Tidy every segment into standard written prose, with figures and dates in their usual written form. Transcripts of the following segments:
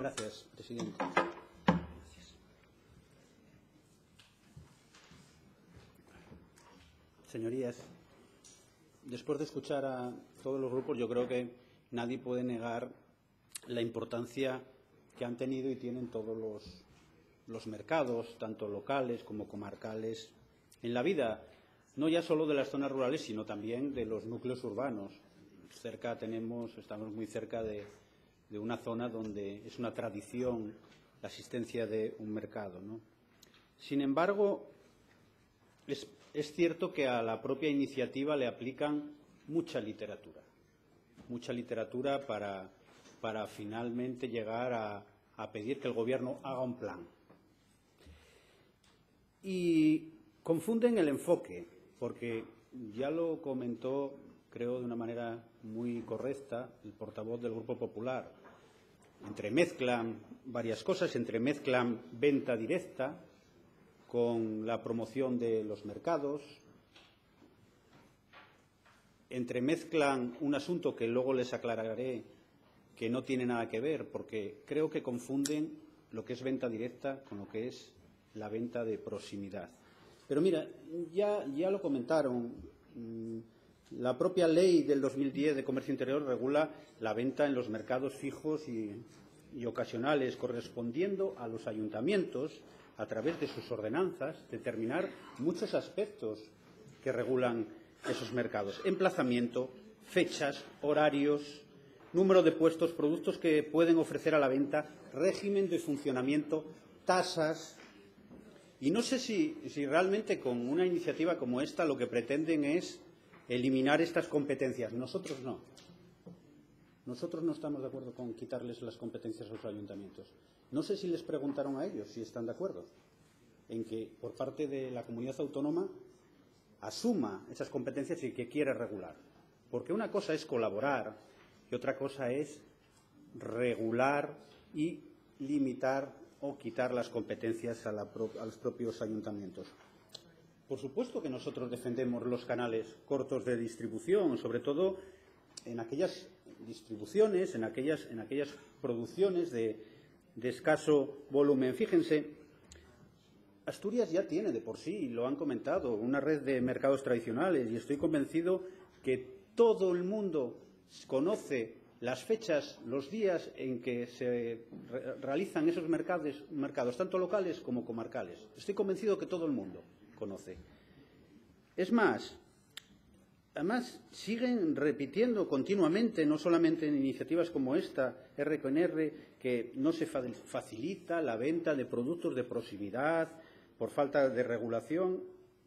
Gracias, presidente. Señorías, después de escuchar a todos los grupos, yo creo que nadie puede negar la importancia que han tenido y tienen todos los mercados, tanto locales como comarcales, en la vida, no ya solo de las zonas rurales, sino también de los núcleos urbanos. Estamos muy cerca de una zona donde es una tradición la existencia de un mercado, ¿no? Sin embargo, es cierto que a la propia iniciativa le aplican mucha literatura para finalmente llegar a pedir que el Gobierno haga un plan. Y confunden el enfoque, porque ya lo comentó, creo, de una manera muy correcta el portavoz del Grupo Popular. Entremezclan varias cosas, entremezclan venta directa con la promoción de los mercados, entremezclan un asunto que luego les aclararé que no tiene nada que ver, porque creo que confunden lo que es venta directa con lo que es la venta de proximidad. Pero mira, ya lo comentaron, la propia ley del 2010 de Comercio Interior regula la venta en los mercados fijos y ocasionales, correspondiendo a los ayuntamientos, a través de sus ordenanzas, determinar muchos aspectos que regulan esos mercados. Emplazamiento, fechas, horarios, número de puestos, productos que pueden ofrecer a la venta, régimen de funcionamiento, tasas. Y no sé si realmente con una iniciativa como esta lo que pretenden es eliminar estas competencias. Nosotros no. Nosotros no estamos de acuerdo con quitarles las competencias a los ayuntamientos. No sé si les preguntaron a ellos si están de acuerdo en que por parte de la comunidad autónoma asuma esas competencias y que quiere regular. Porque una cosa es colaborar y otra cosa es regular y limitar o quitar las competencias a los propios ayuntamientos. Por supuesto que nosotros defendemos los canales cortos de distribución, sobre todo en aquellas distribuciones, en aquellas producciones de escaso volumen. Fíjense, Asturias ya tiene de por sí, lo han comentado, una red de mercados tradicionales y estoy convencido que todo el mundo conoce las fechas, los días en que se realizan esos mercados, tanto locales como comarcales. Estoy convencido que todo el mundo conoce. Es más, además siguen repitiendo continuamente, no solamente en iniciativas como esta, R con R, que no se facilita la venta de productos de proximidad por falta de regulación.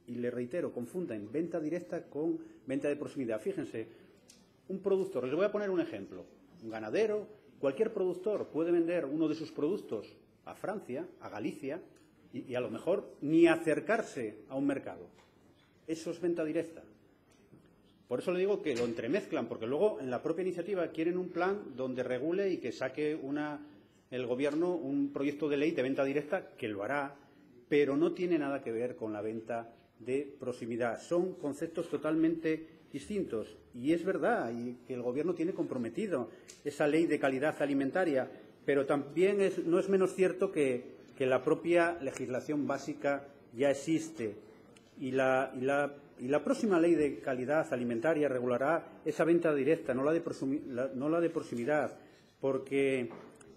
Y le reitero, confunden venta directa con venta de proximidad. Fíjense, un productor, les voy a poner un ejemplo, un ganadero, cualquier productor puede vender uno de sus productos a Francia, a Galicia, y a lo mejor ni acercarse a un mercado. Eso es venta directa. Por eso le digo que lo entremezclan, porque luego en la propia iniciativa quieren un plan donde regule y que saque el Gobierno un proyecto de ley de venta directa, que lo hará, pero no tiene nada que ver con la venta de proximidad. Son conceptos totalmente distintos. Y es verdad y que el Gobierno tiene comprometido esa ley de calidad alimentaria, pero también no es menos cierto que la propia legislación básica ya existe. Y la próxima ley de calidad alimentaria regulará esa venta directa, no la de proximidad, porque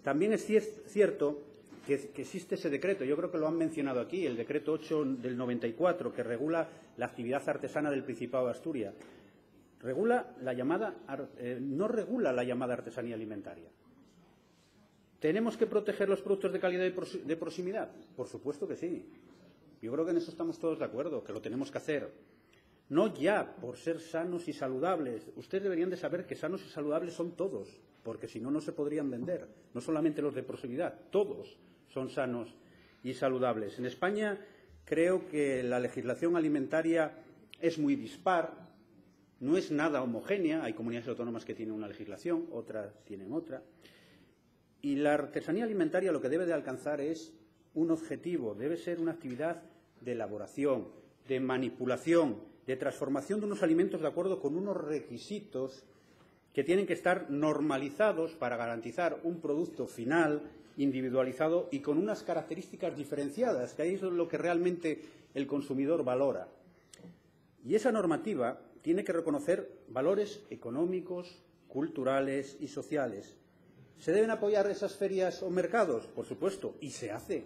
también es cierto que existe ese decreto, yo creo que lo han mencionado aquí, el decreto 8 del 94, que regula la actividad artesana del Principado de Asturias. No regula la llamada artesanía alimentaria. ¿Tenemos que proteger los productos de calidad de proximidad? Por supuesto que sí. Yo creo que en eso estamos todos de acuerdo, que lo tenemos que hacer. No ya por ser sanos y saludables. Ustedes deberían de saber que sanos y saludables son todos, porque si no, no se podrían vender. No solamente los de proximidad, todos son sanos y saludables. En España creo que la legislación alimentaria es muy dispar, no es nada homogénea. Hay comunidades autónomas que tienen una legislación, otras tienen otra. Y la artesanía alimentaria lo que debe de alcanzar es un objetivo, debe ser una actividad de elaboración, de manipulación, de transformación de unos alimentos de acuerdo con unos requisitos que tienen que estar normalizados para garantizar un producto final, individualizado y con unas características diferenciadas, que ahí es lo que realmente el consumidor valora. Y esa normativa tiene que reconocer valores económicos, culturales y sociales. ¿Se deben apoyar esas ferias o mercados? Por supuesto, y se hace.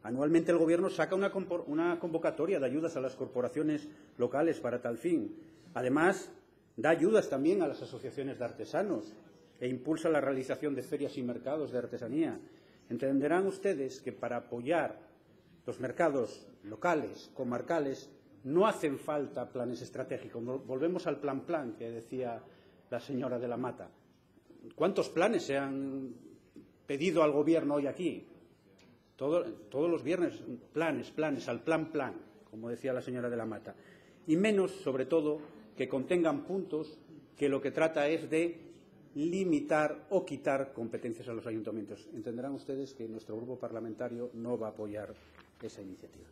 Anualmente el Gobierno saca una convocatoria de ayudas a las corporaciones locales para tal fin. Además, da ayudas también a las asociaciones de artesanos e impulsa la realización de ferias y mercados de artesanía. Entenderán ustedes que para apoyar los mercados locales, comarcales, no hacen falta planes estratégicos. Volvemos al plan que decía la señora de la Mata. ¿Cuántos planes se han pedido al Gobierno hoy aquí? Todos los viernes, planes, al plan, como decía la señora de la Mata. Y menos, sobre todo, que contengan puntos que lo que trata es de limitar o quitar competencias a los ayuntamientos. Entenderán ustedes que nuestro grupo parlamentario no va a apoyar esa iniciativa.